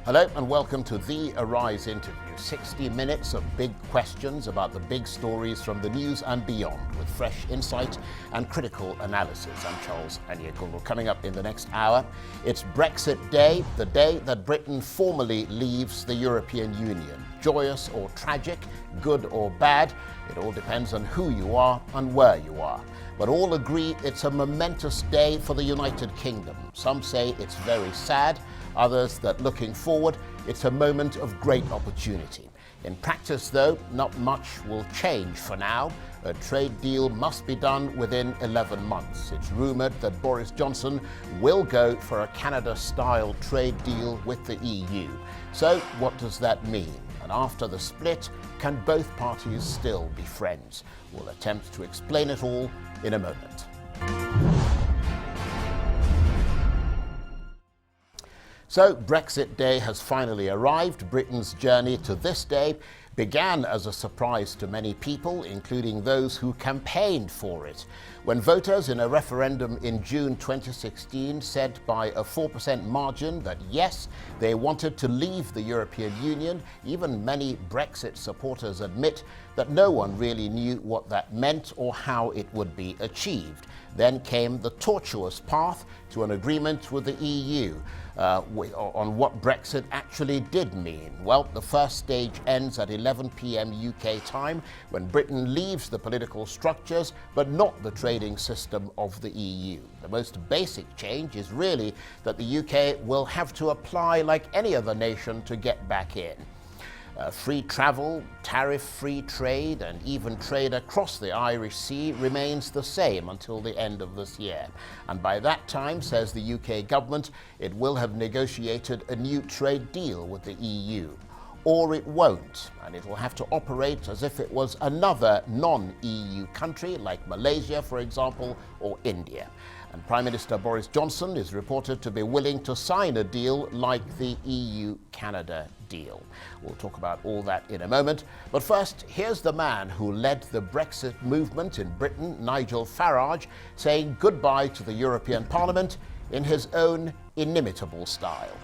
Hello and welcome to The Arise interview. 60 minutes of big questions about the big stories from the news and beyond, with fresh insight and critical analysis. I'm Charles Anyekulu. Coming up in the next hour, it's Brexit Day, the day that Britain formally leaves the European Union. Joyous or tragic, good or bad, it all depends on who you are and where you are. But all agree it's a momentous day for the United Kingdom. Some say it's very sad, others that looking forward, it's a moment of great opportunity. In practice, though, not much will change for now. A trade deal must be done within 11 months. It's rumoured that Boris Johnson will go for a Canada-style trade deal with the EU. So what does that mean? And after the split, can both parties still be friends? We'll attempt to explain it all in a moment. So Brexit Day has finally arrived. Britain's journey to this day began as a surprise to many people, including those who campaigned for it. When voters in a referendum in June 2016 said by a 4% margin that yes, they wanted to leave the European Union, even many Brexit supporters admit that no one really knew what that meant or how it would be achieved. Then came the tortuous path to an agreement with the EU on what Brexit actually did mean. Well, the first stage ends at 11 p.m. UK time when Britain leaves the political structures but not the trading system of the EU. The most basic change is really that the UK will have to apply like any other nation to get back in. Free travel, tariff-free trade, and even trade across the Irish Sea remains the same until the end of this year. And by that time, says the UK government, it will have negotiated a new trade deal with the EU. Or it won't, and it will have to operate as if it was another non-EU country, like Malaysia, for example, or India. And Prime Minister Boris Johnson is reported to be willing to sign a deal like the EU-Canada deal. We'll talk about all that in a moment. But first, here's the man who led the Brexit movement in Britain, Nigel Farage, saying goodbye to the European Parliament in his own inimitable style.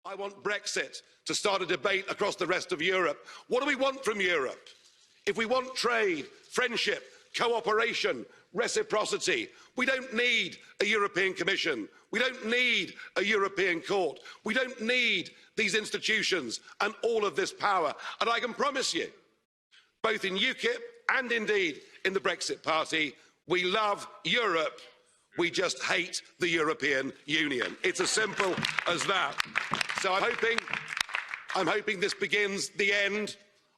I want Brexit to start a debate across the rest of Europe. What do we want from Europe? If we want trade, friendship, cooperation, reciprocity, we don't need a European Commission. We don't need a European Court. We don't need these institutions and all of this power. And I can promise you, both in UKIP and indeed in the Brexit Party, we love Europe. We just hate the European Union. It's as simple as that. So I'm hoping this begins the end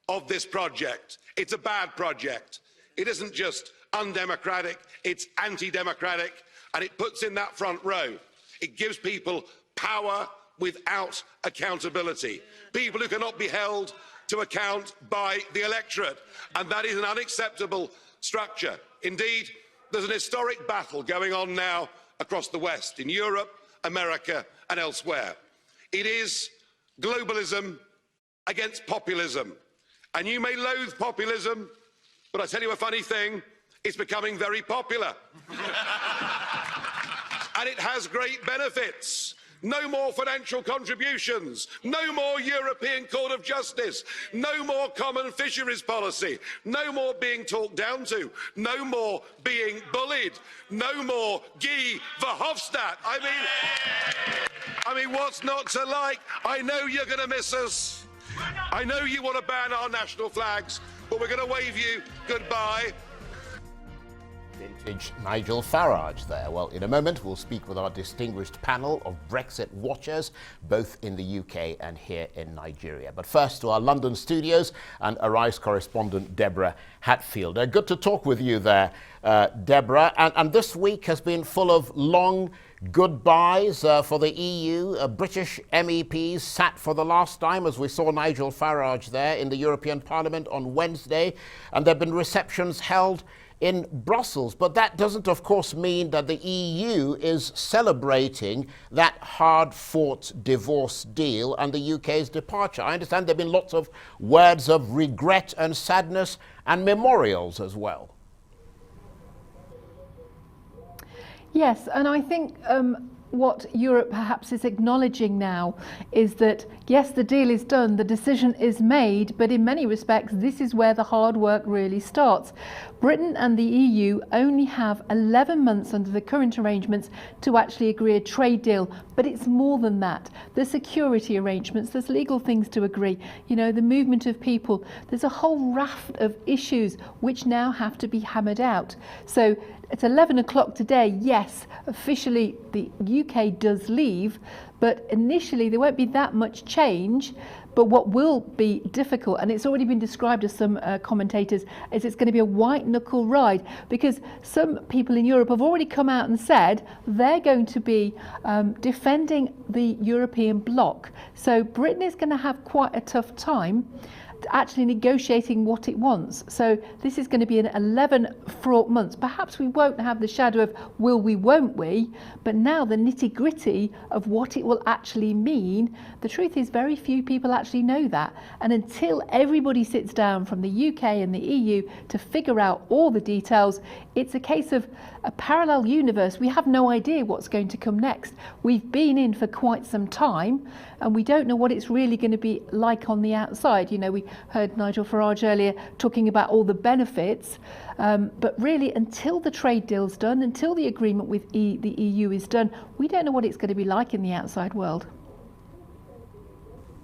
of this project. It's a bad project. It isn't just undemocratic, it's anti-democratic, and it puts in that front row. It gives people power without accountability. People who cannot be held to account by the electorate, and that is an unacceptable structure. Indeed, there's an historic battle going on now across the West, in Europe, America, and elsewhere. It is globalism against populism. And you may loathe populism, but I tell you a funny thing, it's becoming very popular. And it has great benefits. No more financial contributions, no more European Court of Justice, no more common fisheries policy, no more being talked down to, no more being bullied, no more Guy Verhofstadt. I mean, what's not to like? I know you're going to miss us. I know you want to ban our national flags, but we're going to wave you goodbye. Vintage Nigel Farage there. Well, in a moment, we'll speak with our distinguished panel of Brexit watchers, both in the UK and here in Nigeria. But first, to our London studios and Arise correspondent Deborah Hatfield. Good to talk with you there, Deborah. And this week has been full of long goodbyes for the EU. British MEPs sat for the last time, as we saw Nigel Farage there in the European Parliament on Wednesday, and there have been receptions held in Brussels. But that doesn't, of course, mean that the EU is celebrating that hard-fought divorce deal and the UK's departure. I understand there have been lots of words of regret and sadness and memorials as well. Yes, and I think what Europe perhaps is acknowledging now is that, yes, the deal is done, the decision is made, but in many respects, this is where the hard work really starts. Britain and the EU only have 11 months under the current arrangements to actually agree a trade deal, but it's more than that. There's security arrangements, there's legal things to agree, you know, the movement of people. There's a whole raft of issues which now have to be hammered out. So at 11 o'clock today, yes, officially the UK does leave, but initially there won't be that much change. But what will be difficult, and it's already been described as some commentators, is it's going to be a white knuckle ride, because some people in Europe have already come out and said they're going to be defending the European bloc. So Britain is going to have quite a tough time actually negotiating what it wants. So this is going to be an 11 fraught months. Perhaps we won't have the shadow of will we, won't we, but now the nitty gritty of what it will actually mean, the truth is very few people actually know that. And until everybody sits down from the UK and the EU to figure out all the details, it's a case of a parallel universe. We have no idea what's going to come next. We've been in for quite some time and we don't know what it's really going to be like on the outside. You know, we heard Nigel Farage earlier talking about all the benefits, but really until the trade deal's done, until the agreement with the EU is done, we don't know what it's going to be like in the outside world.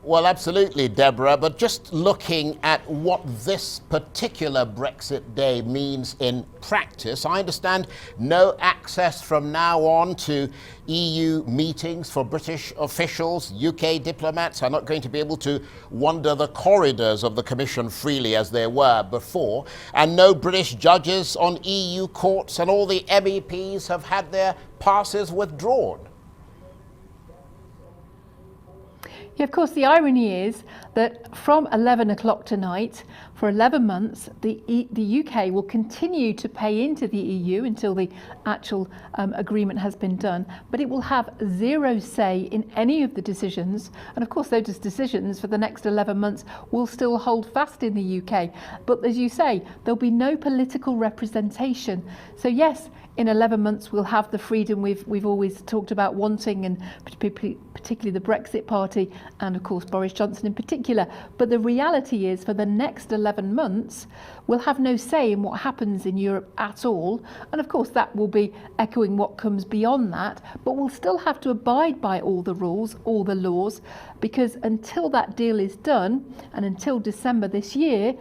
Well, absolutely, Deborah, but just looking at what this particular Brexit day means in practice, I understand no access from now on to EU meetings for British officials. UK diplomats are not going to be able to wander the corridors of the Commission freely as they were before, and no British judges on EU courts, and all the MEPs have had their passes withdrawn. Yeah, of course, the irony is that from 11 o'clock tonight, for 11 months, the UK will continue to pay into the EU until the actual agreement has been done, but it will have zero say in any of the decisions. And of course, those decisions for the next 11 months will still hold fast in the UK. But as you say, there'll be no political representation. So yes, in 11 months, we'll have the freedom we've always talked about wanting, and particularly the Brexit Party, and of course Boris Johnson in particular. But the reality is, for the next 11 months, we'll have no say in what happens in Europe at all. And of course, that will be echoing what comes beyond that. But we'll still have to abide by all the rules, all the laws, because until that deal is done, and until December this year,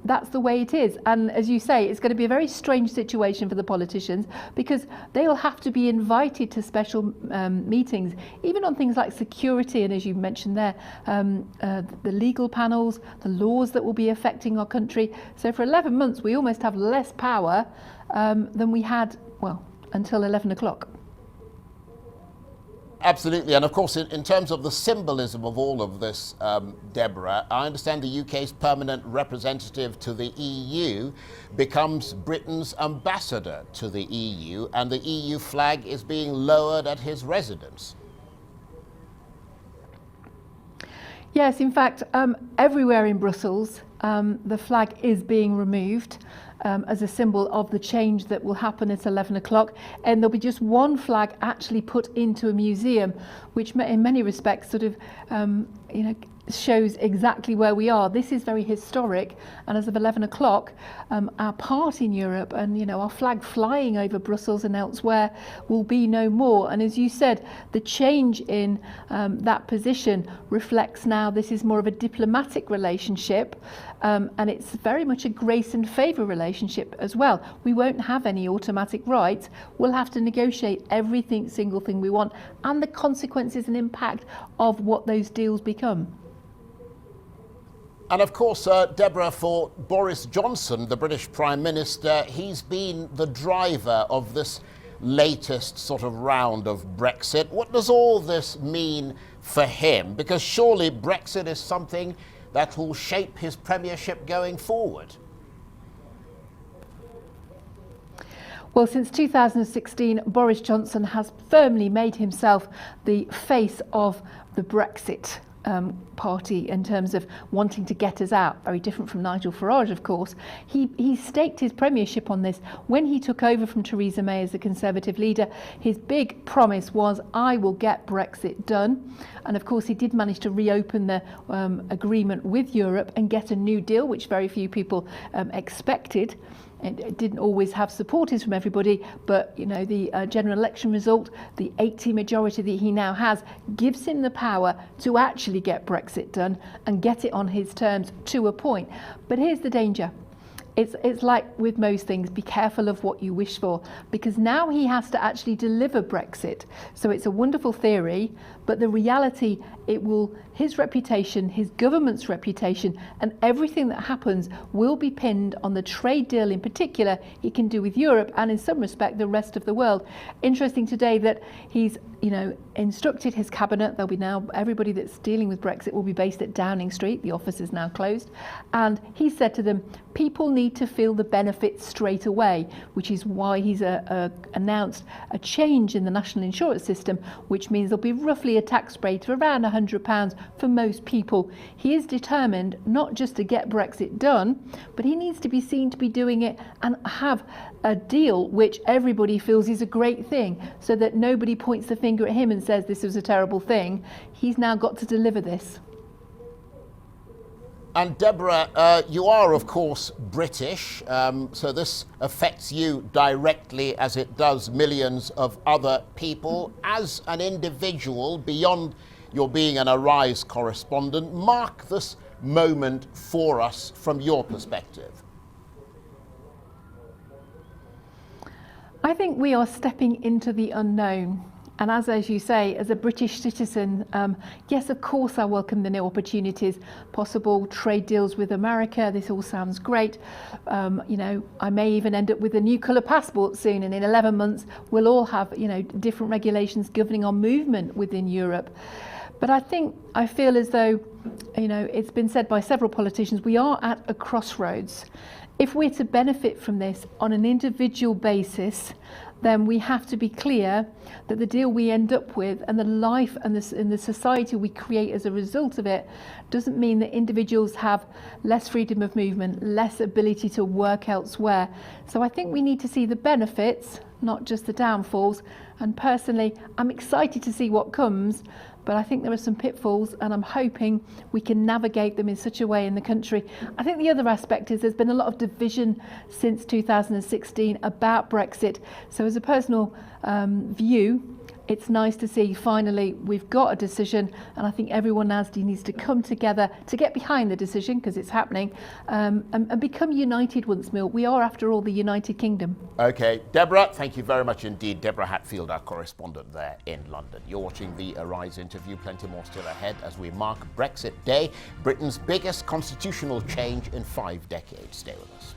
that's the way it is. And as you say, it's going to be a very strange situation for the politicians, because they'll have to be invited to special meetings, even on things like security, and as you mentioned there, the legal panels, the laws that will be affecting our country. So for 11 months, we almost have less power than we had, well, until 11 o'clock. Absolutely, and of course, in terms of the symbolism of all of this, Deborah, I understand the UK's permanent representative to the EU becomes Britain's ambassador to the EU, and the EU flag is being lowered at his residence. Yes, in fact, everywhere in Brussels, the flag is being removed as a symbol of the change that will happen at 11 o'clock. And there'll be just one flag actually put into a museum, which in many respects sort of, shows exactly where we are. This is very historic, and as of 11 o'clock, our part in Europe and our flag flying over Brussels and elsewhere will be no more. And as you said, the change in that position reflects now this is more of a diplomatic relationship, and it's very much a grace and favour relationship as well. We won't have any automatic rights. We'll have to negotiate every single thing we want, and the consequences and impact of what those deals become. And of course, Deborah, for Boris Johnson, the British Prime Minister, he's been the driver of this latest sort of round of Brexit. What does all this mean for him? Because surely Brexit is something that will shape his premiership going forward. Well, since 2016, Boris Johnson has firmly made himself the face of the Brexit party in terms of wanting to get us out, very different from Nigel Farage, of course. He staked his premiership on this. When he took over from Theresa May as the Conservative leader, his big promise was, I will get Brexit done. And of course, he did manage to reopen the agreement with Europe and get a new deal, which very few people expected. It didn't always have supporters from everybody, but you know, the general election result, the 80 majority that he now has, gives him the power to actually get Brexit done and get it on his terms to a point. But here's the danger. It's like with most things, be careful of what you wish for, because now he has to actually deliver Brexit. So it's a wonderful theory, but the reality, his reputation, his government's reputation, and everything that happens will be pinned on the trade deal in particular he can do with Europe and in some respect the rest of the world. Interesting today that he's instructed his cabinet, there'll be now, everybody that's dealing with Brexit will be based at Downing Street, the office is now closed, and he said to them, people need to feel the benefits straight away, which is why he's announced a change in the national insurance system, which means there'll be roughly a tax rate of around £100 for most people. He is determined not just to get Brexit done, but he needs to be seen to be doing it and have a deal which everybody feels is a great thing, so that nobody points the finger at him and says this was a terrible thing. He's now got to deliver this. And Deborah, you are, of course, British, so this affects you directly as it does millions of other people. As an individual, beyond your being an Arise correspondent, mark this moment for us from your perspective. I think we are stepping into the unknown. And as you say, as a British citizen, yes, of course, I welcome the new opportunities, possible trade deals with America. This all sounds great. I may even end up with a new colour passport soon, and in 11 months, we'll all have, different regulations governing our movement within Europe. But I feel as though, it's been said by several politicians, we are at a crossroads. If we're to benefit from this on an individual basis, then we have to be clear that the deal we end up with and the life and the society we create as a result of it doesn't mean that individuals have less freedom of movement, less ability to work elsewhere. So I think we need to see the benefits, not just the downfalls. And personally, I'm excited to see what comes, but I think there are some pitfalls, and I'm hoping we can navigate them in such a way in the country. I think the other aspect is there's been a lot of division since 2016 about Brexit. So as a personal view, it's nice to see finally we've got a decision, and I think everyone now needs to come together to get behind the decision, because it's happening, and become united once more. We are, after all, the United Kingdom. Okay, Deborah, thank you very much indeed. Deborah Hatfield, our correspondent there in London. You're watching the Arise interview. Plenty more still ahead as we mark Brexit Day, Britain's biggest constitutional change in 5 decades. Stay with us.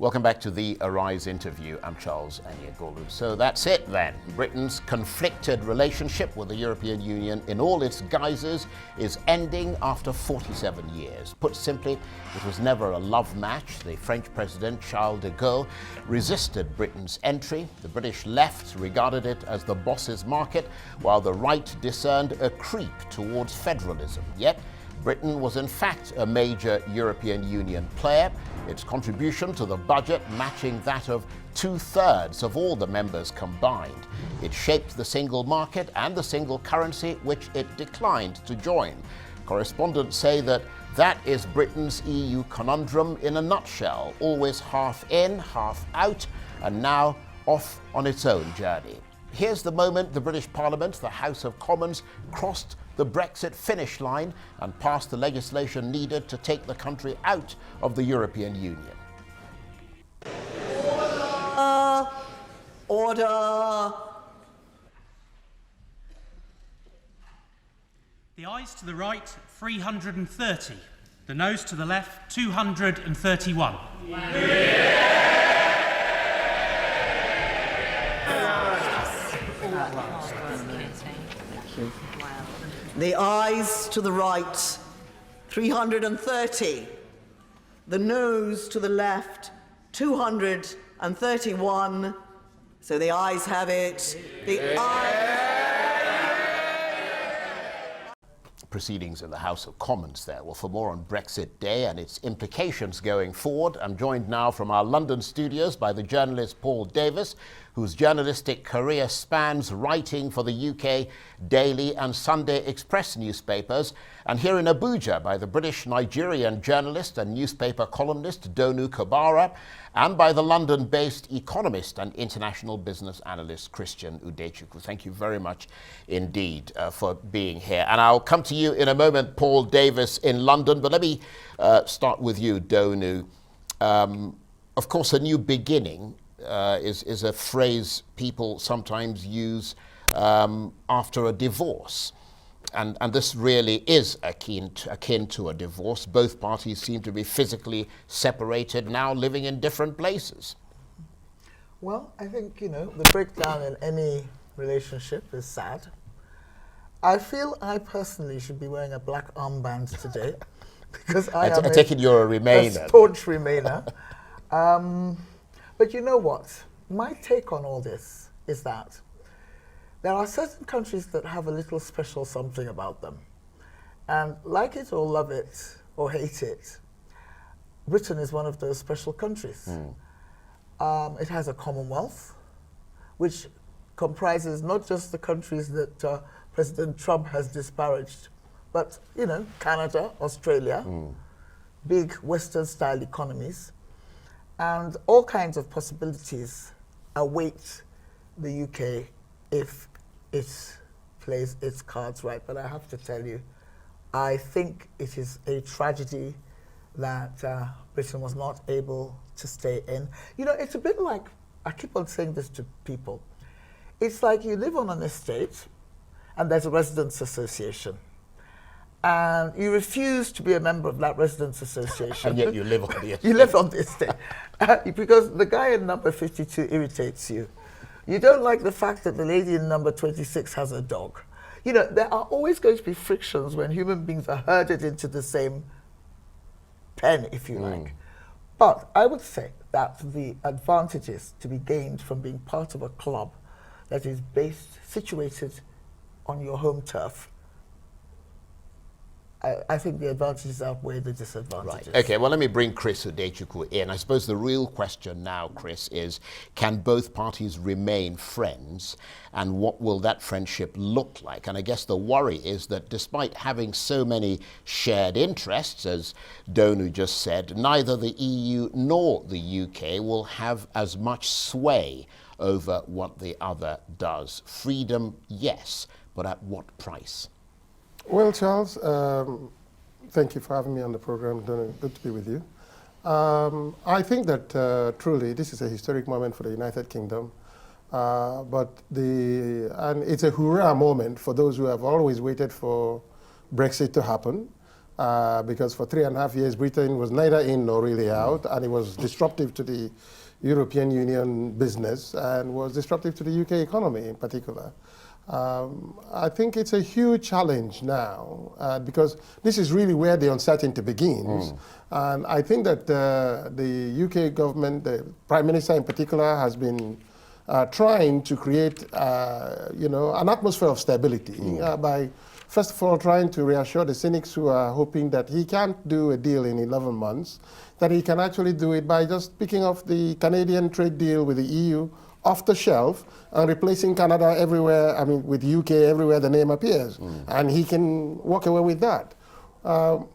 Welcome back to the Arise interview. I'm Charles Anyagolu. So that's it then. Britain's conflicted relationship with the European Union in all its guises is ending after 47 years. Put simply, it was never a love match. The French President Charles de Gaulle resisted Britain's entry. The British left regarded it as the boss's market, while the right discerned a creep towards federalism. Yet, Britain was in fact a major European Union player, its contribution to the budget matching that of 2/3 of all the members combined. It shaped the single market and the single currency, which it declined to join. Correspondents say that is Britain's EU conundrum in a nutshell, always half in, half out, and now off on its own journey. Here's the moment the British Parliament, the House of Commons, crossed the Brexit finish line and passed the legislation needed to take the country out of the European Union. Order. The ayes to the right, 330. The noes to the left, 231. The ayes to the right, 330. The noes to the left, 231. So the ayes have it. The ayes. Proceedings in the House of Commons there. Well, for more on Brexit Day and its implications going forward, I'm joined now from our London studios by the journalist Paul Davis, whose journalistic career spans writing for the UK Daily and Sunday Express newspapers, and here in Abuja by the British Nigerian journalist and newspaper columnist Donu Kabara, and by the London-based economist and international business analyst Christian Udechukwu. Thank you very much indeed for being here. And I'll come to you in a moment, Paul Davis in London, but let me start with you, Donu. Of course, a new beginning is a phrase people sometimes use after a divorce. And this really is akin to a divorce. Both parties seem to be physically separated now, living in different places. Well, I think, the breakdown in any relationship is sad. I feel I personally should be wearing a black armband today because I take it you're a Remainer. A staunch Remainer. But you know what? My take on all this is that there are certain countries that have a little special something about them. And like it or love it or hate it, Britain is one of those special countries. It has a Commonwealth, which comprises not just the countries that President Trump has disparaged, but, Canada, Australia, big Western-style economies, and all kinds of possibilities await the UK if it plays its cards right. But I have to tell you, I think it is a tragedy that Britain was not able to stay in. It's a bit like, I keep on saying this to people, it's like you live on an estate and there's a residents association. And you refuse to be a member of that residents association. And yet you live on the estate. You live on the estate. Because the guy in number 52 irritates you. You don't like the fact that the lady in number 26 has a dog. There are always going to be frictions when human beings are herded into the same pen, if you like. But I would say that the advantages to be gained from being part of a club that is situated on your home turf, I think the advantages outweigh the disadvantages. Right. Okay, well, let me bring Chris Udechukwu in. I suppose the real question now, Chris, is can both parties remain friends, and what will that friendship look like? And I guess the worry is that despite having so many shared interests, as Donu just said, neither the EU nor the UK will have as much sway over what the other does. Freedom, yes, but at what price? Well, Charles, thank you for having me on the program. Good to be with you. I think that truly this is a historic moment for the United Kingdom, and it's a hurrah moment for those who have always waited for Brexit to happen, because for 3.5 years Britain was neither in nor really out, and it was disruptive to the European Union business and was disruptive to the UK economy in particular. I think it's a huge challenge now because this is really where the uncertainty begins. And I think that the UK government, the Prime Minister in particular, has been trying to create an atmosphere of stability by, first of all, trying to reassure the cynics who are hoping that he can't do a deal in 11 months, that he can actually do it by just picking off the Canadian trade deal with the EU off the shelf and replacing Canada everywhere, with UK everywhere the name appears. And he can walk away with that. But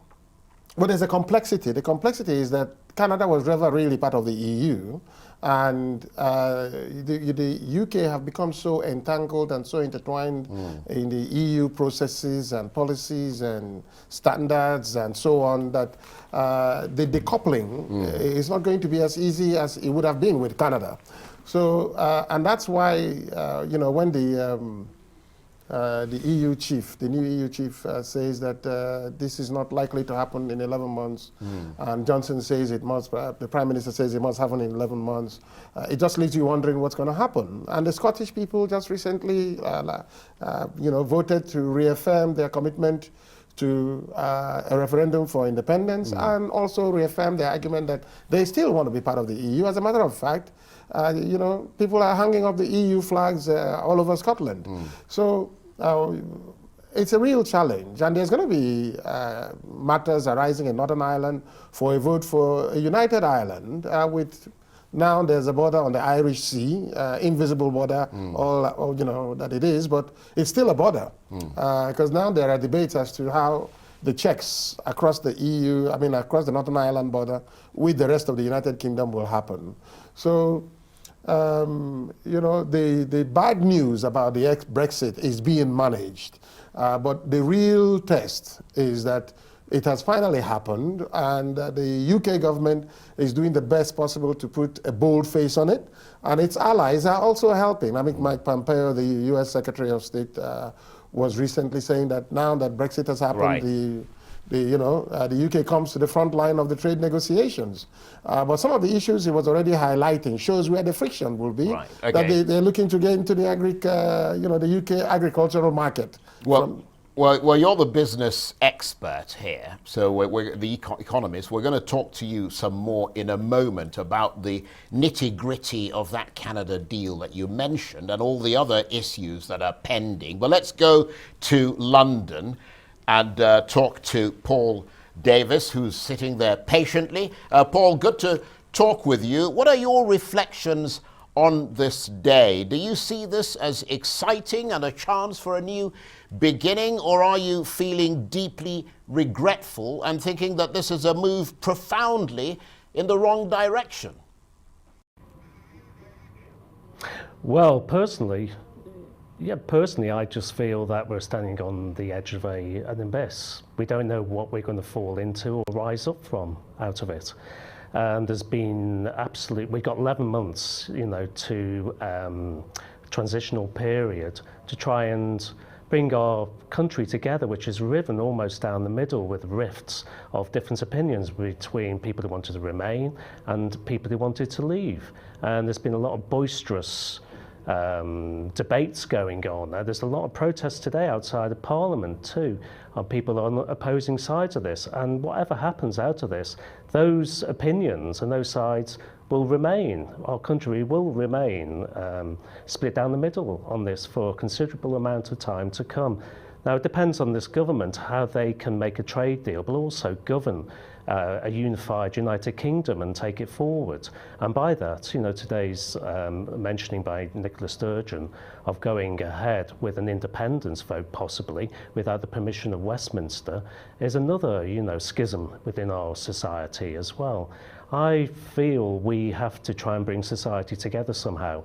there's a complexity. The complexity is that Canada was never really part of the EU, and the UK have become so entangled and so intertwined in the EU processes and policies and standards and so on that the decoupling is not going to be as easy as it would have been with Canada. So, and that's why, when the EU chief, the new EU chief says that this is not likely to happen in 11 months, and Johnson says it must, the Prime Minister says it must happen in 11 months, it just leaves you wondering what's going to happen. And the Scottish people just recently, voted to reaffirm their commitment to a referendum for independence and also reaffirm the argument that they still want to be part of the EU. As a matter of fact, you know, people are hanging up the EU flags all over Scotland. So it's a real challenge, and there's going to be matters arising in Northern Ireland for a vote for a united Ireland with now there's a border on the Irish Sea, invisible border, all you know that it is, but it's still a border because now there are debates as to how the checks across the EU, I mean across the Northern Ireland border with the rest of the United Kingdom will happen. So, you know, the bad news about the Brexit is being managed, but the real test is that it has finally happened, and the UK government is doing the best possible to put a bold face on it, and its allies are also helping. I mean, Mike Pompeo, the US Secretary of State, was recently saying that now that Brexit has happened, the UK comes to the front line of the trade negotiations. But some of the issues he was already highlighting shows where the friction will be. Right. Okay. That they're looking to get into the the UK agricultural market. Well, you're the business expert here, so we're the economist. We're going to talk to you some more in a moment about the nitty-gritty of that Canada deal that you mentioned and all the other issues that are pending. But let's go to London and talk to Paul Davis, who's sitting there patiently. Paul, good to talk with you. What are your reflections on this day? Do you see this as exciting and a chance for a new beginning, or are you feeling deeply regretful and thinking that this is a move profoundly in the wrong direction? Well, personally, I just feel that we're standing on the edge of an abyss. We don't know what we're going to fall into or rise up from out of it. And there's been we've got 11 months, to transitional period to try and bring our country together, which is riven almost down the middle with rifts of different opinions between people who wanted to remain and people who wanted to leave. And there's been a lot of boisterous debates going on. There's a lot of protests today outside of Parliament too, of people on opposing sides of this. And whatever happens out of this, those opinions and those sides will remain. Our country will remain split down the middle on this for a considerable amount of time to come. Now, it depends on this government how they can make a trade deal, but also govern a unified United Kingdom and take it forward. And by that, today's mentioning by Nicola Sturgeon of going ahead with an independence vote, possibly without the permission of Westminster, is another, schism within our society as well. I feel we have to try and bring society together somehow.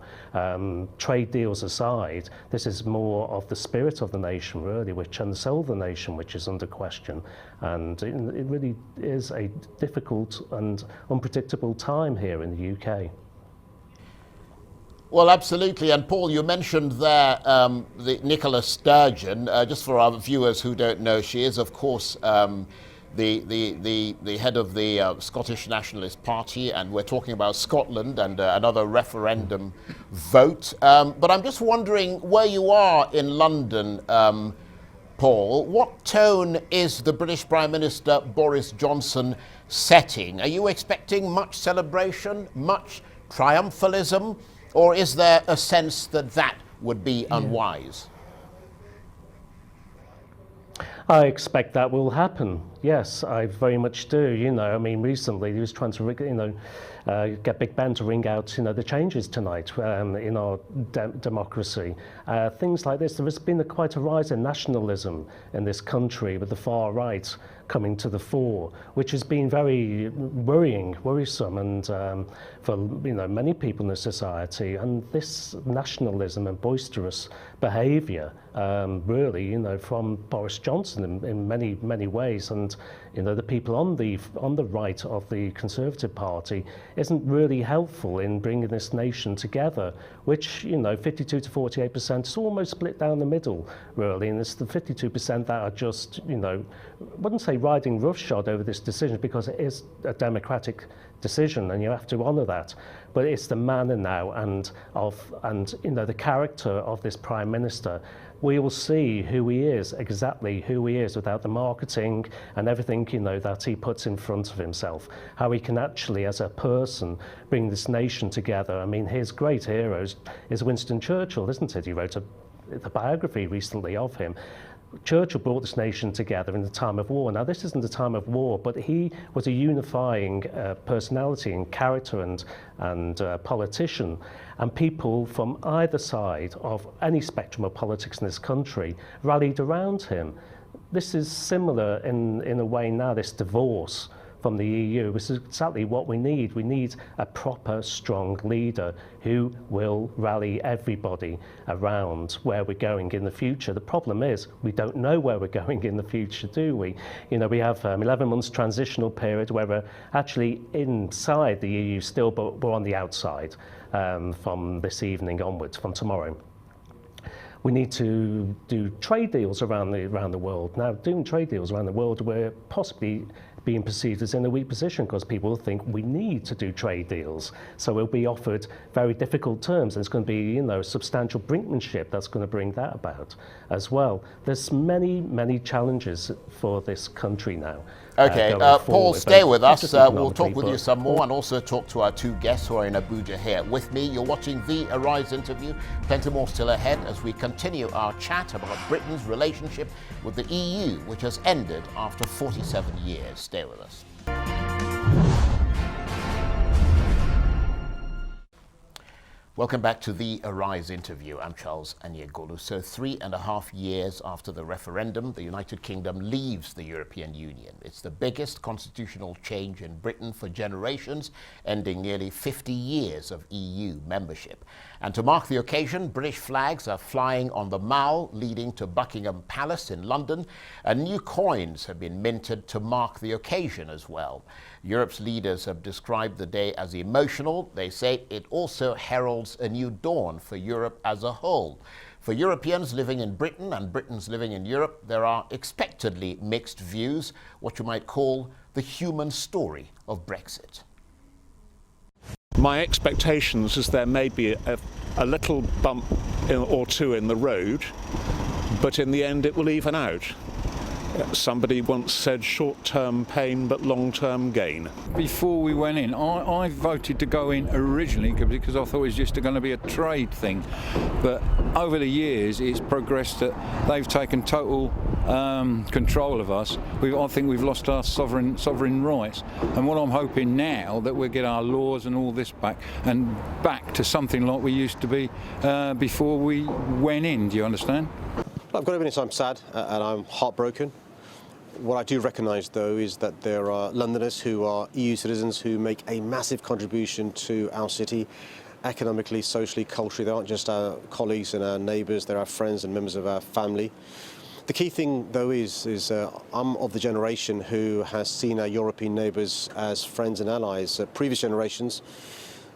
Trade deals aside, this is more of the spirit of the nation, really, and the soul of the nation, which is under question. And it really is a difficult and unpredictable time here in the UK. Well, absolutely. And Paul, you mentioned there the Nicola Sturgeon. Just for our viewers who don't know, she is, of course, the head of the Scottish Nationalist Party, and we're talking about Scotland and another referendum vote. But I'm just wondering where you are in London, Paul. What tone is the British Prime Minister Boris Johnson setting? Are you expecting much celebration, much triumphalism, or is there a sense that that would be unwise? I expect that will happen. Yes, I very much do. Recently he was trying to, get Big Ben to ring out, the changes tonight in our democracy. Things like this. There has been quite a rise in nationalism in this country with the far right coming to the fore, which has been very worrisome, and for many people in the society. And this nationalism and boisterous behaviour, really, from Boris Johnson in many ways, and the people on the right of the Conservative Party isn't really helpful in bringing this nation together, which 52 to 48% is almost split down the middle, really, and it's the 52% that are just wouldn't say riding roughshod over this decision, because it is a democratic decision and you have to honour that, but it's the manner now and the character of this Prime Minister we will see who he is, exactly who he is, without the marketing and everything, that he puts in front of himself. How he can actually, as a person, bring this nation together. I mean, his great hero is Winston Churchill, isn't it? He wrote a biography recently of him. Churchill brought this nation together in the time of war. Now, this isn't a time of war, but he was a unifying personality and character and politician. And people from either side of any spectrum of politics in this country rallied around him. This is similar in a way now, this divorce from the EU. This is exactly what we need. We need a proper, strong leader who will rally everybody around where we're going in the future. The problem is we don't know where we're going in the future, do we? We have 11 months transitional period where we're actually inside the EU still, but we're on the outside from this evening onwards, from tomorrow. We need to do trade deals around the world. Now, doing trade deals around the world, we're possibly being perceived as in a weak position because people think we need to do trade deals. So we'll be offered very difficult terms, and it's going to be, substantial brinkmanship that's going to bring that about as well. There's many, many challenges for this country now. Okay, Paul, stay with us. We'll talk with you some more and also talk to our two guests who are in Abuja here with me. You're watching the Arise interview. Plenty more still ahead as we continue our chat about Britain's relationship with the EU, which has ended after 47 years. Stay with us. Welcome back to the Arise interview. I'm Charles Anyegolu. So 3.5 years after the referendum, the United Kingdom leaves the European Union. It's the biggest constitutional change in Britain for generations, ending nearly 50 years of EU membership. And to mark the occasion, British flags are flying on the Mall leading to Buckingham Palace in London, and new coins have been minted to mark the occasion as well. Europe's leaders have described the day as emotional. They say it also heralds a new dawn for Europe as a whole. For Europeans living in Britain and Britons living in Europe, there are expectedly mixed views, what you might call the human story of Brexit. My expectations is there may be a little bump or two in the road, but in the end it will even out. Somebody once said short-term pain but long-term gain. Before we went in, I voted to go in originally because I thought it was just going to be a trade thing. But over the years, it's progressed that they've taken total control of us. I think we've lost our sovereign rights. And what I'm hoping now that we'll get our laws and all this back to something like we used to be before we went in. Do you understand? I've got to admit I'm sad and I'm heartbroken. What I do recognise, though, is that there are Londoners who are EU citizens who make a massive contribution to our city, economically, socially, culturally. They aren't just our colleagues and our neighbours, they're our friends and members of our family. The key thing, though, is I'm of the generation who has seen our European neighbours as friends and allies. Previous generations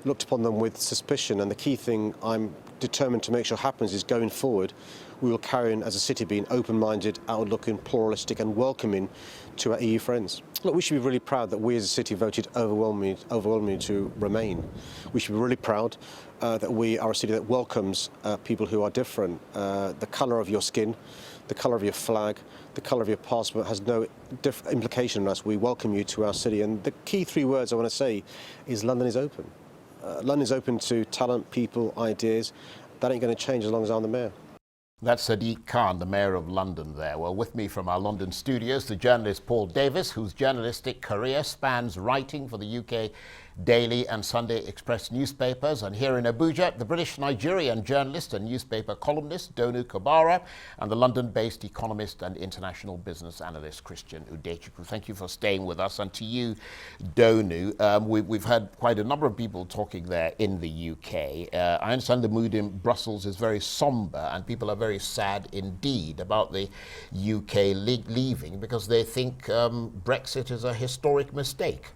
looked upon them with suspicion, and the key thing I'm determined to make sure happens is going forward we will carry on as a city being open-minded, outward-looking, pluralistic and welcoming to our EU friends. Look, we should be really proud that we as a city voted overwhelmingly to remain. We should be really proud that we are a city that welcomes people who are different. The colour of your skin, the colour of your flag, the colour of your passport has no implication on us. We welcome you to our city, and the key three words I want to say is London is open. London is open to talent, people, ideas. That ain't going to change as long as I'm the mayor. That's Sadiq Khan, the Mayor of London there. Well, with me from our London studios, the journalist Paul Davis, whose journalistic career spans writing for the UK Daily and Sunday Express newspapers. And here in Abuja, the British Nigerian journalist and newspaper columnist Donu Kabara, and the London-based economist and international business analyst Christian Udechukwu. Thank you for staying with us. And to you, Donu, we've had quite a number of people talking there in the UK. I understand the mood in Brussels is very sombre, and people are very sad indeed about the UK leaving because they think Brexit is a historic mistake.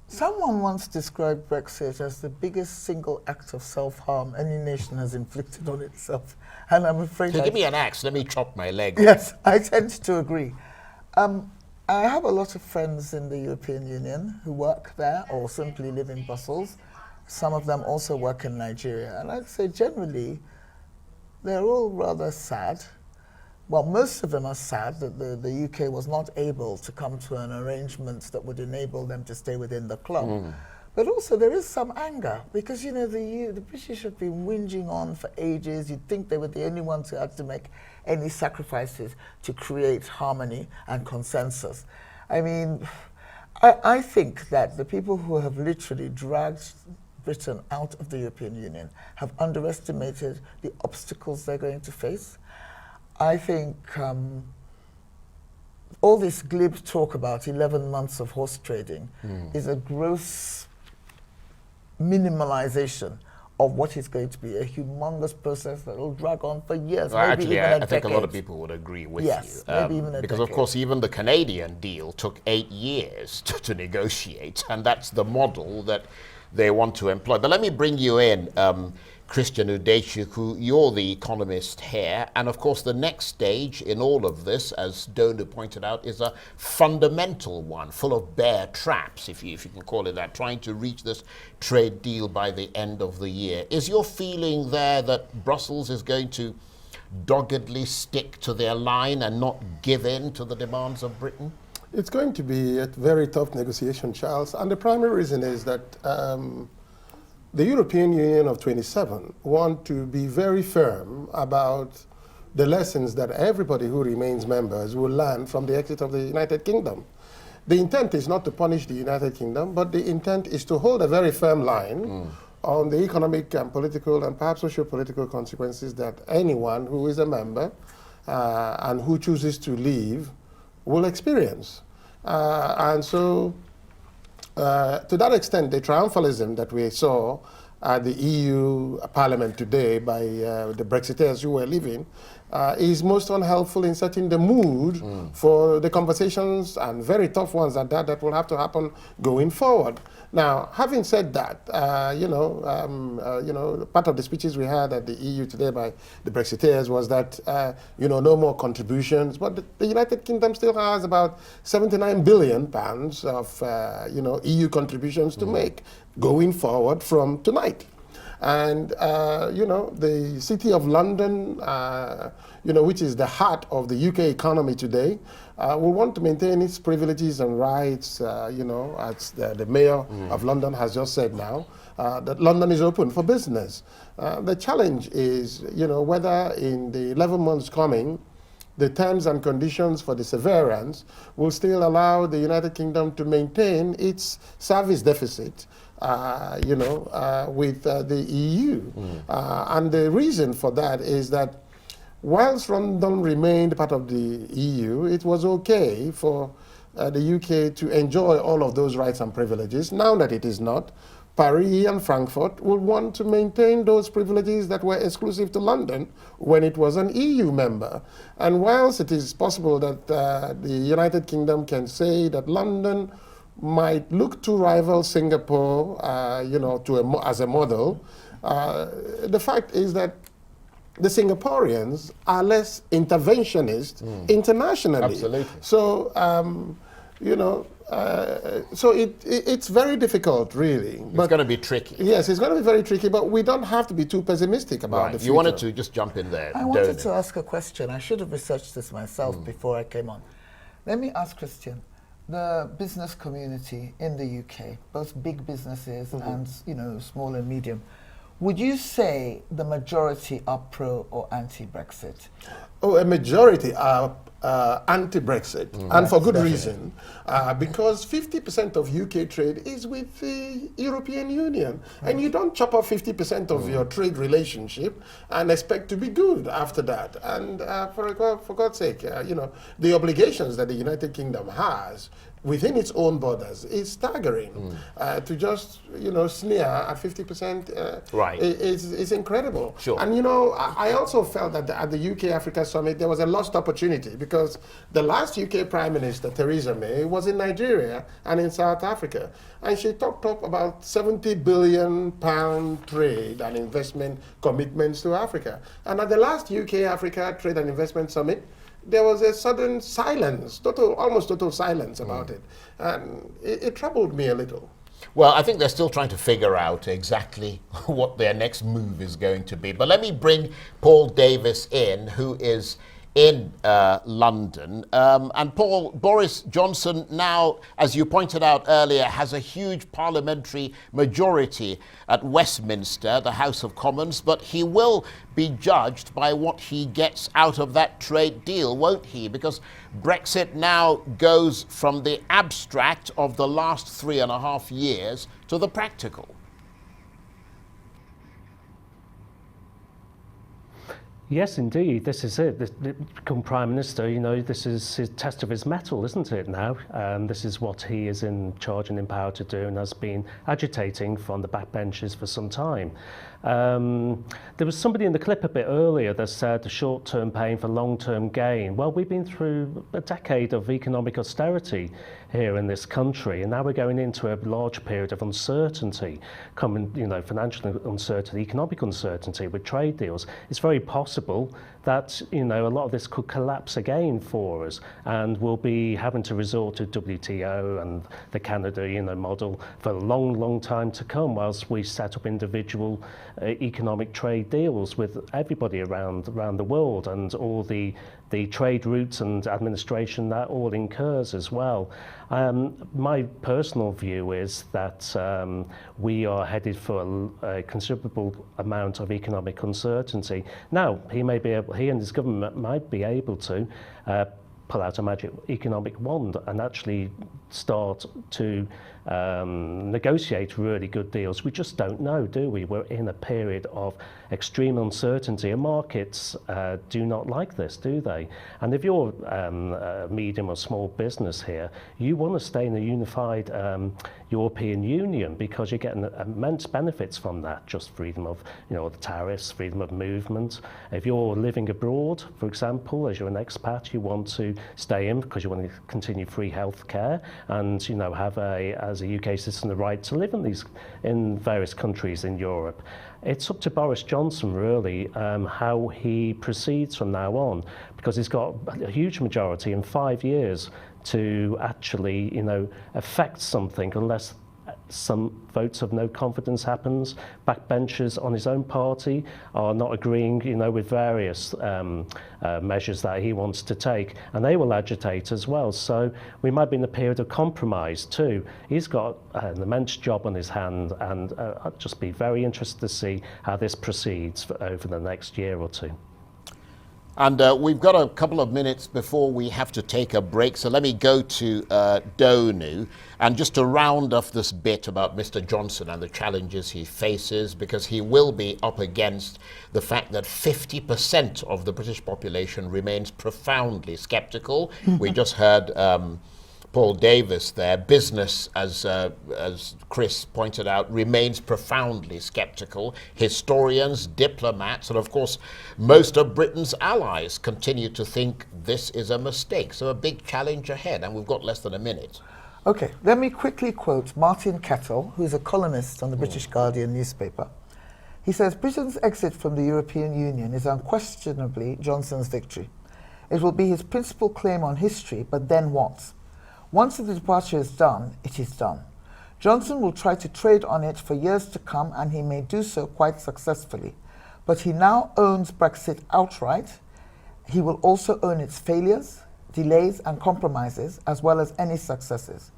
Someone once described Brexit as the biggest single act of self-harm any nation has inflicted on itself. And I'm afraid... So give me an axe, let me chop my leg. Yes, I tend to agree. I have a lot of friends in the European Union who work there or simply live in Brussels. Some of them also work in Nigeria. And I'd say generally, they're all rather sad. Well, most of them are sad that the UK was not able to come to an arrangement that would enable them to stay within the club. But also there is some anger because, you know, the British have been whinging on for ages. You'd think they were the only ones who had to make any sacrifices to create harmony and consensus. I mean, I think that the people who have literally dragged Britain out of the European Union have underestimated the obstacles they're going to face. I think all this glib talk about 11 months of horse trading is a gross minimalization of what is going to be a humongous process that will drag on for years, well, maybe actually, even a I think a lot of decade. people would agree with Yes, you. maybe even a because, decade. of course, even the Canadian deal took 8 years to negotiate, and that's the model that they want to employ. But let me bring you in, Christian Udechukwu, you're the economist here, and of course the next stage in all of this, as Donu pointed out, is a fundamental one, full of bear traps, if you can call it that, trying to reach this trade deal by the end of the year. Is your feeling there that Brussels is going to doggedly stick to their line and not give in to the demands of Britain? It's going to be a very tough negotiation, Charles, and the primary reason is that the European Union of 27 want to be very firm about the lessons that everybody who remains members will learn from the exit of the United Kingdom. The intent is not to punish the United Kingdom, but the intent is to hold a very firm line on the economic and political and perhaps socio-political consequences that anyone who is a member and who chooses to leave will experience. And so, to that extent, the triumphalism that we saw at the EU Parliament today by the Brexiteers who were leaving is most unhelpful in setting the mood for the conversations, and very tough ones at that, that will have to happen going forward. Now, having said that, part of the speeches we had at the EU today by the Brexiteers was that, no more contributions, but the United Kingdom still has about £79 billion of, EU contributions to make going forward from tonight. And, the City of London, which is the heart of the UK economy today, will want to maintain its privileges and rights, as the Mayor of London has just said now, that London is open for business. The challenge is, whether in the 11 months coming, the terms and conditions for the severance will still allow the United Kingdom to maintain its service deficit with the EU. And the reason for that is that whilst London remained part of the EU, it was okay for the UK to enjoy all of those rights and privileges. Now that it is not, Paris and Frankfurt will want to maintain those privileges that were exclusive to London when it was an EU member. And whilst it is possible that the United Kingdom can say that London might look to rival Singapore, as a model, the fact is that the Singaporeans are less interventionist internationally. Absolutely. So, it's very difficult, really. It's going to be tricky. Yes, it's going to be very tricky, but we don't have to be too pessimistic about the future. You wanted to just jump in there. I wanted to ask a question. I should have researched this myself before I came on. Let me ask Christian. The business community in the UK, both big businesses and small and medium, would you say the majority are pro or anti-Brexit? Oh, a majority are anti-Brexit, and for good reason, because 50% of UK trade is with the European Union, and you don't chop off 50% of your trade relationship and expect to be good after that. And for God's sake, the obligations that the United Kingdom has within its own borders is staggering. To just sneer at 50% is incredible. Sure. And I also felt that at the UK Africa Summit there was a lost opportunity, because the last UK Prime Minister, Theresa May, was in Nigeria and in South Africa, and she talked up about £70 billion trade and investment commitments to Africa. And at the last UK Africa Trade and Investment Summit, there was a sudden silence, almost total silence about it. And it troubled me a little. Well, I think they're still trying to figure out exactly what their next move is going to be. But let me bring Paul Davis in, who is in London. And Paul, Boris Johnson now, as you pointed out earlier, has a huge parliamentary majority at Westminster, the House of Commons, but he will be judged by what he gets out of that trade deal, won't he? Because Brexit now goes from the abstract of the last 3.5 years to the practical. Yes, indeed. This is it. Become Prime Minister, you know, this is his test of his mettle, isn't it now? This is what he is in charge and empowered to do and has been agitating from the backbenches for some time. There was somebody in the clip a bit earlier that said short-term pain for long-term gain. Well, we've been through a decade of economic austerity here in this country, and now we're going into a large period of uncertainty, financial uncertainty, economic uncertainty with trade deals. It's very possible that, you know, a lot of this could collapse again for us, and we'll be having to resort to WTO and the Canada, model for a long, long time to come, whilst we set up individual economic trade deals with everybody around the world, and all the trade routes and administration that all incurs as well. My personal view is that we are headed for a considerable amount of economic uncertainty. Now, he and his government might be able to pull out a magic economic wand and actually start to negotiate really good deals. We just don't know, do we? We're in a period of extreme uncertainty, and markets do not like this, do they? And if you're a medium or small business here, you want to stay in a unified European Union because you're getting immense benefits from that, just freedom of, the tariffs, freedom of movement. If you're living abroad, for example, as you're an expat, you want to stay in because you want to continue free health care and, have as a UK citizen the right to live in various countries in Europe. It's up to Boris Johnson, really, how he proceeds from now on, because he's got a huge majority in 5 years to actually, affect something, unless some votes of no confidence happens. Backbenchers on his own party are not agreeing, with various measures that he wants to take, and they will agitate as well. So we might be in a period of compromise too. He's got an immense job on his hand, and I'd just be very interested to see how this proceeds over the next year or two. And we've got a couple of minutes before we have to take a break, so let me go to Donu. And just to round off this bit about Mr. Johnson and the challenges he faces, because he will be up against the fact that 50% of the British population remains profoundly sceptical. We just heard Paul Davis there. Business, as Chris pointed out, remains profoundly sceptical. Historians, diplomats, and of course most of Britain's allies continue to think this is a mistake. So a big challenge ahead, and we've got less than a minute. Okay, let me quickly quote Martin Kettle, who's a columnist on the British Guardian newspaper. He says, Britain's exit from the European Union is unquestionably Johnson's victory. It will be his principal claim on history, but then what? Once the departure is done, it is done. Johnson will try to trade on it for years to come, and he may do so quite successfully. But he now owns Brexit outright. He will also own its failures, delays and compromises, as well as any successes.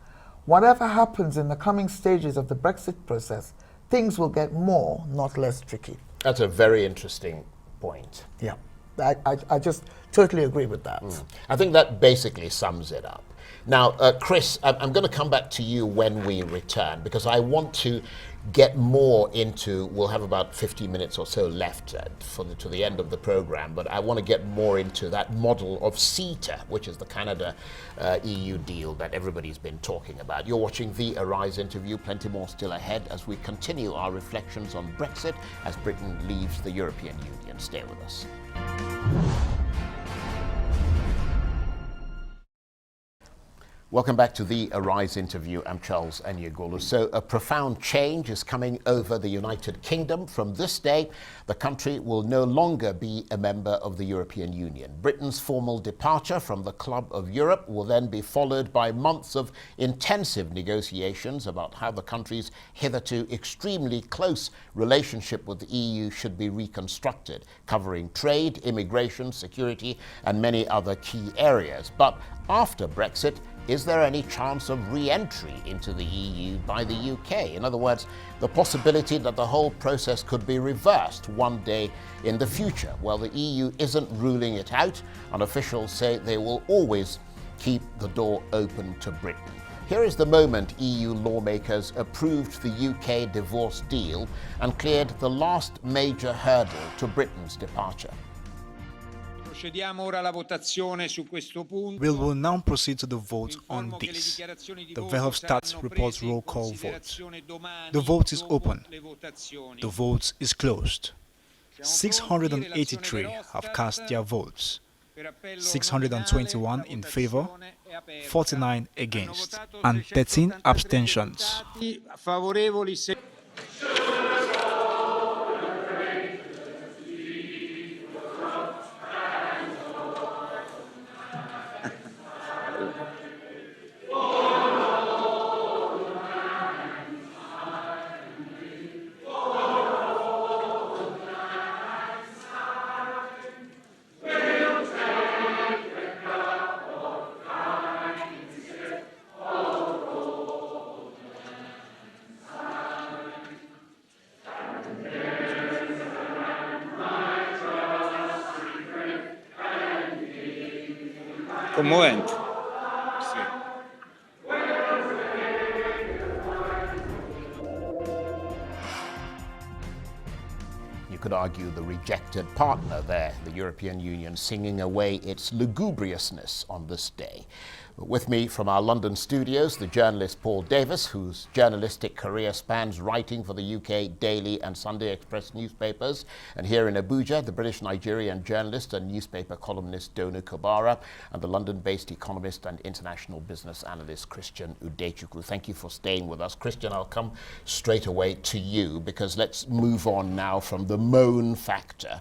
Whatever happens in the coming stages of the Brexit process, things will get more, not less tricky. That's a very interesting point. Yeah, I just totally agree with that. I think that basically sums it up. Now, Chris, I'm going to come back to you when we return, because I want to get more into, we'll have about 50 minutes or so left to the end of the program, but I want to get more into that model of CETA, which is the Canada EU deal that everybody's been talking about. You're watching the Arise interview. Plenty more still ahead as we continue our reflections on Brexit as Britain leaves the European Union. Stay with us. Welcome back to the Arise interview. I'm Charles Anyagolu. So a profound change is coming over the United Kingdom. From this day, the country will no longer be a member of the European Union. Britain's formal departure from the Club of Europe will then be followed by months of intensive negotiations about how the country's hitherto extremely close relationship with the EU should be reconstructed, covering trade, immigration, security, and many other key areas. But after Brexit, is there any chance of re-entry into the EU by the UK? In other words, the possibility that the whole process could be reversed one day in the future. Well, the EU isn't ruling it out, and officials say they will always keep the door open to Britain. Here is the moment EU lawmakers approved the UK divorce deal and cleared the last major hurdle to Britain's departure. We will now proceed to the vote on this. The Verhofstadt reports roll call vote. The vote is open. The vote is closed. 683 have cast their votes. 621 in favor, 49 against, and 13 abstentions. Commovente. You could argue the rejected partner there, the European Union, singing away its lugubriousness on this day. With me from our London studios, the journalist Paul Davis, whose journalistic career spans writing for the UK Daily and Sunday Express newspapers, and here in Abuja, the British Nigerian journalist and newspaper columnist Donu Kabara, and the London-based economist and international business analyst Christian Udechukwu. Thank you for staying with us. Christian, I'll come straight away to you, because let's move on now from the moan factor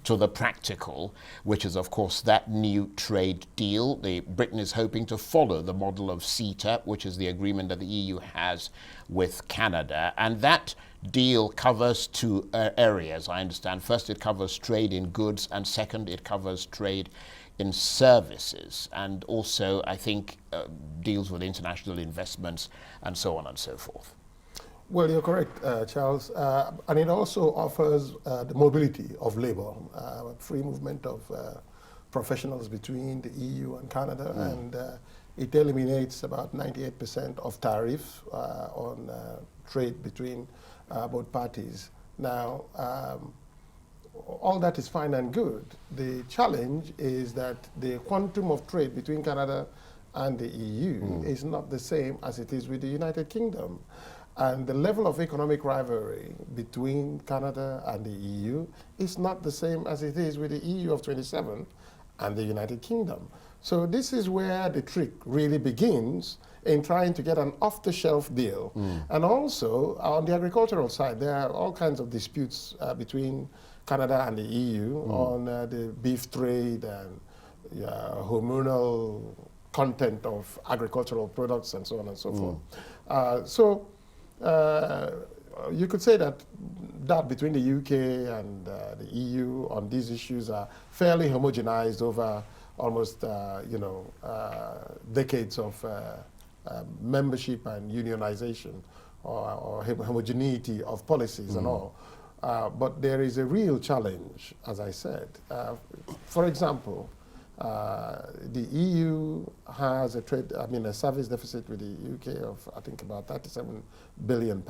to the practical, which is, of course, that new trade deal. Britain is hoping to follow the model of CETA, which is the agreement that the EU has with Canada. And that deal covers two areas, I understand. First, it covers trade in goods, and second, it covers trade in services, and also, I think, deals with international investments and so on and so forth. Well, you're correct, Charles. And it also offers the mobility of labor, free movement of professionals between the EU and Canada, and it eliminates about 98% of tariff on trade between both parties. Now, all that is fine and good. The challenge is that the quantum of trade between Canada and the EU is not the same as it is with the United Kingdom. And the level of economic rivalry between Canada and the EU is not the same as it is with the EU of 27 and the United Kingdom. So this is where the trick really begins in trying to get an off-the-shelf deal. And also, on the agricultural side, there are all kinds of disputes between Canada and the EU on the beef trade and hormonal content of agricultural products and so on and so forth. You could say that between the UK and the EU on these issues are fairly homogenized over almost decades of membership and unionization or homogeneity of policies and all. But there is a real challenge, as I said. For example, the EU has a service deficit with the UK of, I think, about £37 billion,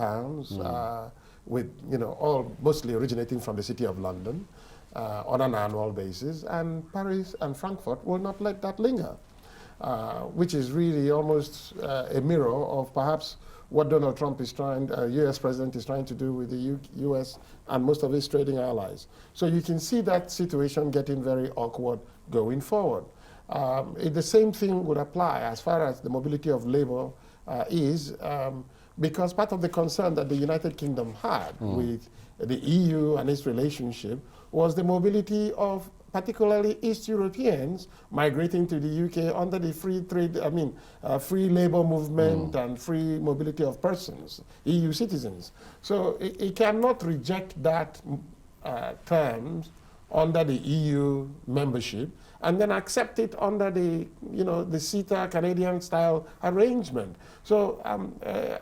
with all mostly originating from the City of London on an annual basis, and Paris and Frankfurt will not let that linger, which is really almost a mirror of perhaps what Donald Trump is US President is trying to do with the US and most of his trading allies. So you can see that situation getting very awkward going forward. The same thing would apply as far as the mobility of labor is, because part of the concern that the United Kingdom had with the EU and its relationship was the mobility of particularly East Europeans migrating to the UK under the free trade, free labor movement and free mobility of persons, EU citizens. So it cannot reject that terms under the EU membership and then accept it under the, the CETA Canadian-style arrangement. So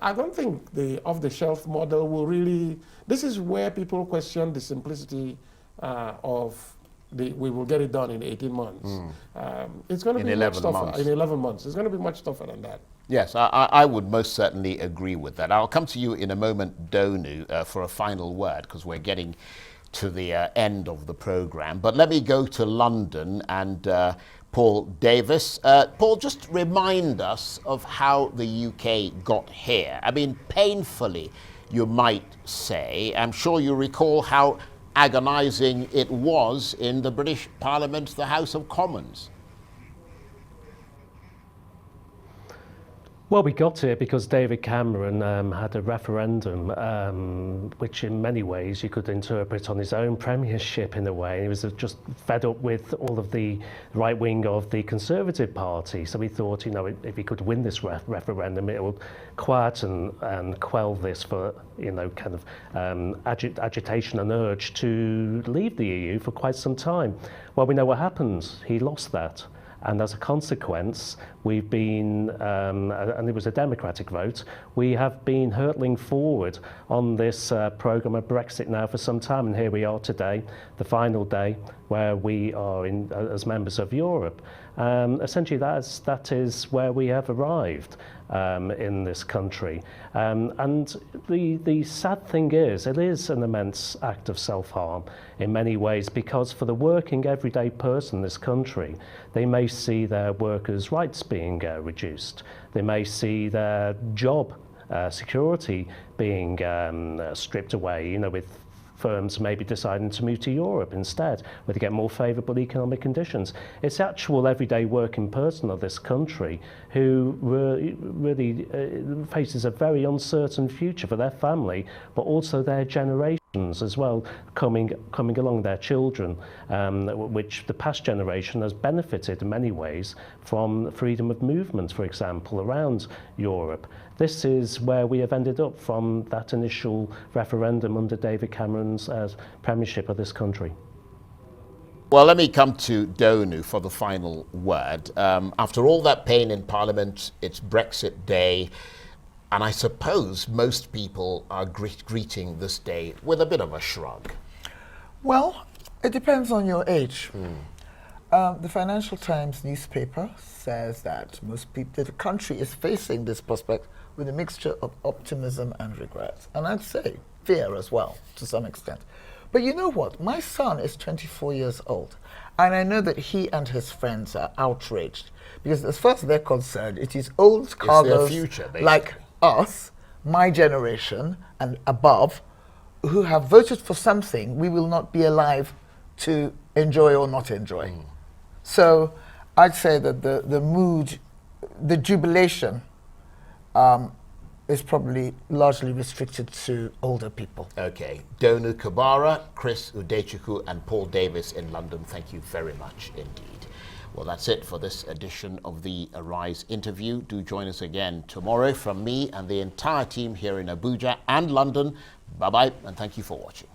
I don't think the off-the-shelf model will really. This is where people question the simplicity of we will get it done in 18 months. It's going to be much tougher. In 11 months. It's going to be much tougher than that. Yes, I would most certainly agree with that. I'll come to you in a moment, Donu, for a final word, because we're getting to the end of the program. But let me go to London and Paul Davis. Paul, just remind us of how the UK got here. I mean, painfully, you might say. I'm sure you recall how agonizing it was in the British Parliament, the House of Commons. Well, we got here because David Cameron had a referendum, which in many ways you could interpret on his own premiership in a way. He was just fed up with all of the right wing of the Conservative Party. So he thought, if he could win this referendum, it would quiet and quell this for, kind of agitation and urge to leave the EU for quite some time. Well, we know what happened. He lost that. And as a consequence, we've been, and it was a democratic vote, we have been hurtling forward on this programme of Brexit now for some time. And here we are today, the final day where we are as members of Europe. Essentially, that is where we have arrived in this country. And the sad thing is, it is an immense act of self-harm in many ways, because for the working everyday person in this country, they may see their workers' rights being reduced. They may see their job security being stripped away, with firms maybe deciding to move to Europe instead, where they get more favourable economic conditions. It's the actual everyday working person of this country who really faces a very uncertain future for their family, but also their generations as well, coming along, their children, which the past generation has benefited in many ways from freedom of movement, for example, around Europe. This is where we have ended up from that initial referendum under David Cameron's premiership of this country. Well, let me come to Donu for the final word. After all that pain in Parliament, it's Brexit Day, and I suppose most people are greeting this day with a bit of a shrug. Well, it depends on your age. The Financial Times newspaper says that the country is facing this prospect with a mixture of optimism and regret. And I'd say fear as well, to some extent. But you know what? My son is 24 years old, and I know that he and his friends are outraged, because as far as they're concerned, it is old cargos like us, my generation and above, who have voted for something we will not be alive to enjoy or not enjoy. So I'd say that the mood, the jubilation, is probably largely restricted to older people. Okay. Donu Kabara, Chris Udechukwu and Paul Davis in London, thank you very much indeed. Well, that's it for this edition of the Arise interview. Do join us again tomorrow from me and the entire team here in Abuja and London. Bye-bye, and thank you for watching.